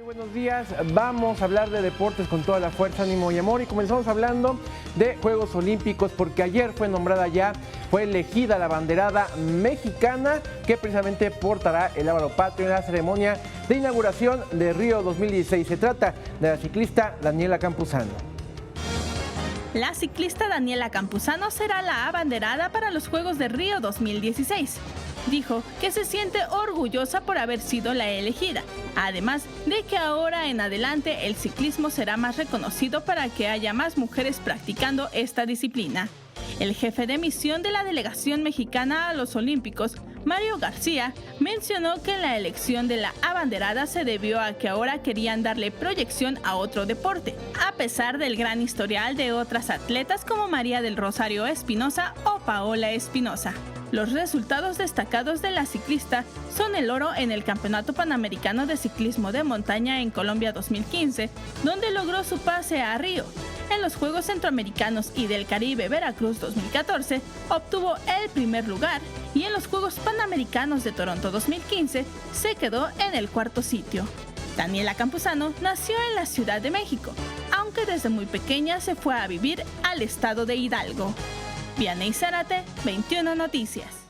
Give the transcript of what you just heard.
Buenos días, vamos a hablar de deportes con toda la fuerza, ánimo y amor y comenzamos hablando de Juegos Olímpicos porque ayer fue elegida la abanderada mexicana que precisamente portará el lábaro patrio en la ceremonia de inauguración de Río 2016. Se trata de la ciclista Daniela Campuzano. La ciclista Daniela Campuzano será la abanderada para los Juegos de Río 2016. Dijo que se siente orgullosa por haber sido la elegida, además de que ahora en adelante el ciclismo será más reconocido para que haya más mujeres practicando esta disciplina. El jefe de misión de la delegación mexicana a los Olímpicos, Mario García, mencionó que la elección de la abanderada se debió a que ahora querían darle proyección a otro deporte, a pesar del gran historial de otras atletas como María del Rosario Espinosa o Paola Espinosa. Los resultados destacados de la ciclista son el oro en el Campeonato Panamericano de Ciclismo de Montaña en Colombia 2015, donde logró su pase a Río. En los Juegos Centroamericanos y del Caribe Veracruz 2014, obtuvo el primer lugar y en los Juegos Panamericanos de Toronto 2015 se quedó en el cuarto sitio. Daniela Campuzano nació en la Ciudad de México, aunque desde muy pequeña se fue a vivir al estado de Hidalgo. Vianey Zárate, 21 Noticias.